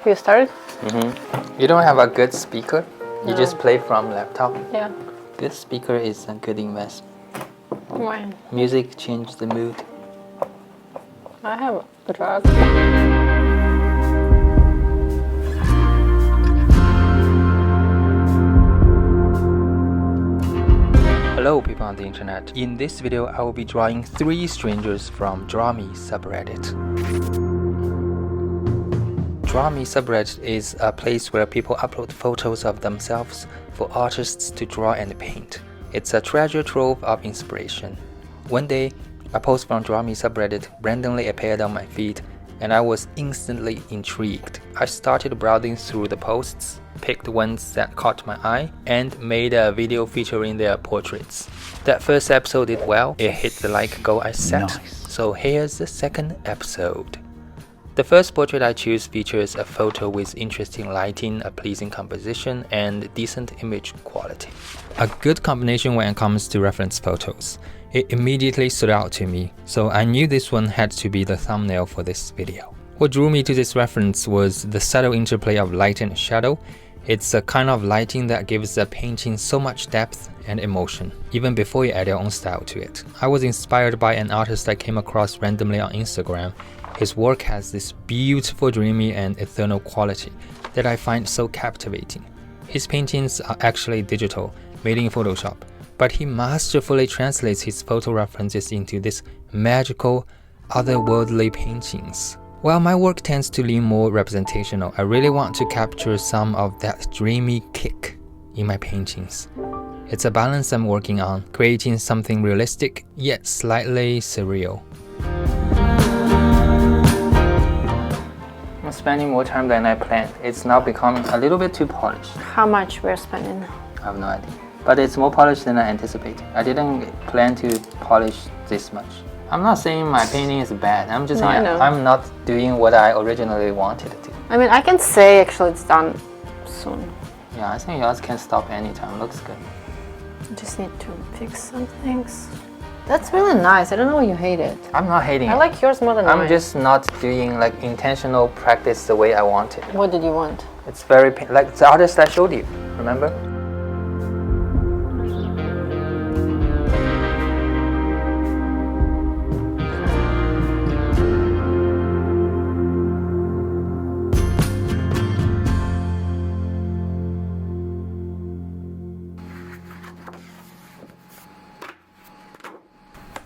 You started? You don't have a good speaker? You just play from laptop? Yeah. Good speaker is a good investment. Why? Music changes the mood. I have a drug. Hello people on the internet. In this video, I will be drawing 3 strangers from Draw Me subreddit. Draw Me subreddit is a place where people upload photos of themselves for artists to draw and paint. It's a treasure trove of inspiration. One day, a post from Draw Me subreddit randomly appeared on my feed, and I was instantly intrigued. I started browsing through the posts, picked ones that caught my eye, and made a video featuring their portraits. That first episode did well. It hit the like goal I set. Nice. So here's the second episode. The first portrait I choose features a photo with interesting lighting, a pleasing composition, and decent image quality. A good combination when it comes to reference photos. It immediately stood out to me, so I knew this one had to be the thumbnail for this video. What drew me to this reference was the subtle interplay of light and shadow. It's a kind of lighting that gives a painting so much depth and emotion, even before you add your own style to it. I was inspired by an artist I came across randomly on Instagram. His work has this beautiful, dreamy, and ethereal quality that I find so captivating. His paintings are actually digital, made in Photoshop, but he masterfully translates his photo references into these magical, otherworldly paintings. While my work tends to lean more representational, I really want to capture some of that dreamy kick in my paintings. It's a balance I'm working on, creating something realistic yet slightly surreal. I'm spending more time than I planned. It's now becoming a little bit too polished. How much we're spending? I have no idea. But it's more polished than I anticipated. I didn't plan to polish this much. I'm not saying my painting is bad. I'm just saying I'm not doing what I originally wanted to. I mean, I can say actually it's done soon. Yeah, I think yours can stop anytime. Looks good. I just need to fix some things. That's really nice. I don't know why you hate it. I'm not hating it. I like yours more than mine. I'm just not doing like intentional practice the way I wanted. What did you want? It's very like the artist I showed you. Remember?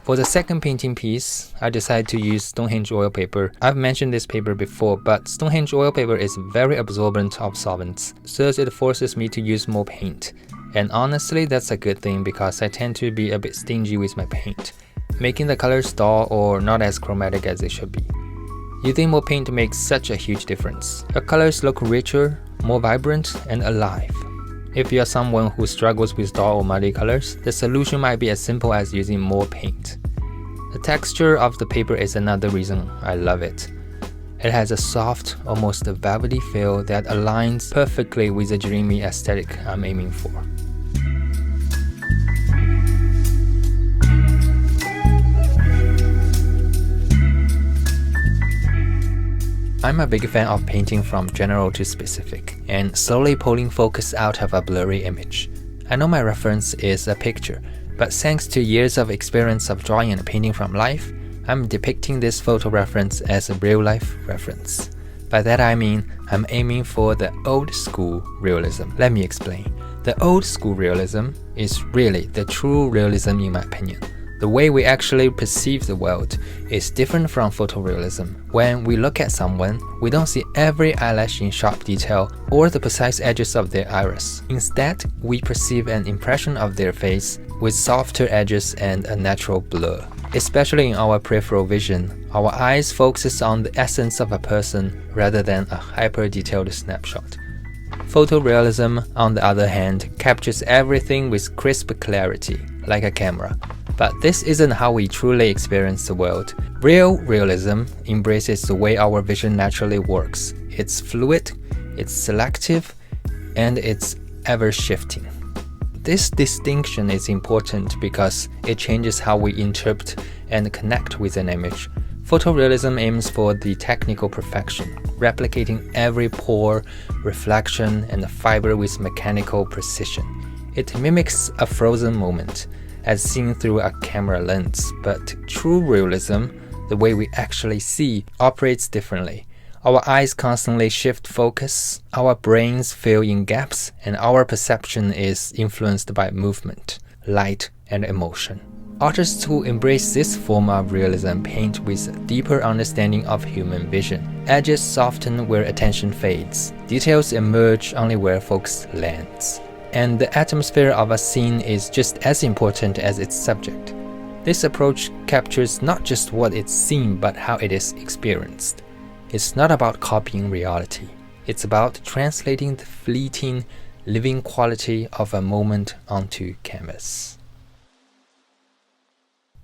For the second painting piece, I decided to use Stonehenge oil paper. I've mentioned this paper before, but Stonehenge oil paper is very absorbent of solvents, thus it forces me to use more paint. And honestly, that's a good thing because I tend to be a bit stingy with my paint, making the colors dull or not as chromatic as they should be. Using more paint makes such a huge difference. The colors look richer, more vibrant, and alive. If you're someone who struggles with dull or muddy colors, the solution might be as simple as using more paint. The texture of the paper is another reason I love it. It has a soft, almost velvety feel that aligns perfectly with the dreamy aesthetic I'm aiming for. I'm a big fan of painting from general to specific, and slowly pulling focus out of a blurry image. I know my reference is a picture, but thanks to years of experience of drawing and painting from life, I'm depicting this photo reference as a real-life reference. By that I mean, I'm aiming for the old school realism. Let me explain. The old school realism is really the true realism in my opinion. The way we actually perceive the world is different from photorealism. When we look at someone, we don't see every eyelash in sharp detail or the precise edges of their iris. Instead, we perceive an impression of their face with softer edges and a natural blur. Especially in our peripheral vision, our eyes focus on the essence of a person rather than a hyper-detailed snapshot. Photorealism, on the other hand, captures everything with crisp clarity, like a camera. But this isn't how we truly experience the world. Real realism embraces the way our vision naturally works. It's fluid, it's selective, and it's ever-shifting. This distinction is important because it changes how we interpret and connect with an image. Photorealism aims for the technical perfection, replicating every pore, reflection, and fiber with mechanical precision. It mimics a frozen moment, as seen through a camera lens, but true realism, the way we actually see, operates differently. Our eyes constantly shift focus, our brains fill in gaps, and our perception is influenced by movement, light, and emotion. Artists who embrace this form of realism paint with a deeper understanding of human vision. Edges soften where attention fades. Details emerge only where focus lands. And the atmosphere of a scene is just as important as its subject. This approach captures not just what is seen, but how it is experienced. It's not about copying reality. It's about translating the fleeting, living quality of a moment onto canvas.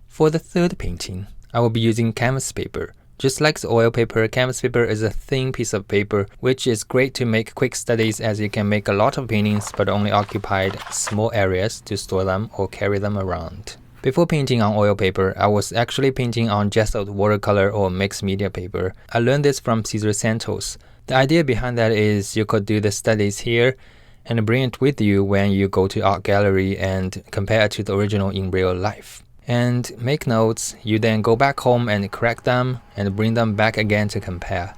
For the third painting, I will be using canvas paper. Just like the oil paper, canvas paper is a thin piece of paper, which is great to make quick studies as you can make a lot of paintings but only occupied small areas to store them or carry them around. Before painting on oil paper, I was actually painting on gessoed watercolor or mixed media paper. I learned this from Cesar Santos. The idea behind that is you could do the studies here and bring it with you when you go to art gallery and compare it to the original in real life. And make notes, you then go back home and correct them and bring them back again to compare.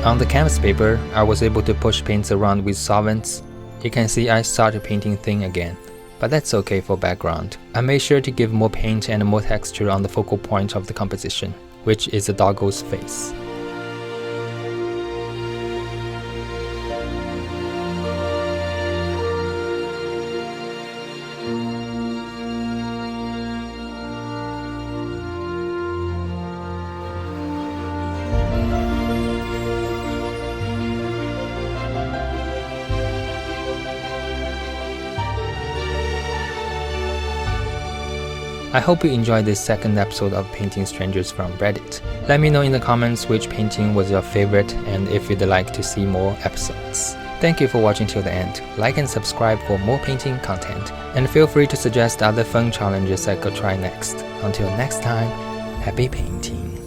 On the canvas paper, I was able to push paints around with solvents. You can see I started painting thin again, but that's okay for background. I made sure to give more paint and more texture on the focal point of the composition, which is the doggo's face. I hope you enjoyed this second episode of Painting Strangers from Reddit. Let me know in the comments which painting was your favorite and if you'd like to see more episodes. Thank you for watching till the end. Like and subscribe for more painting content, and feel free to suggest other fun challenges I could try next. Until next time, happy painting!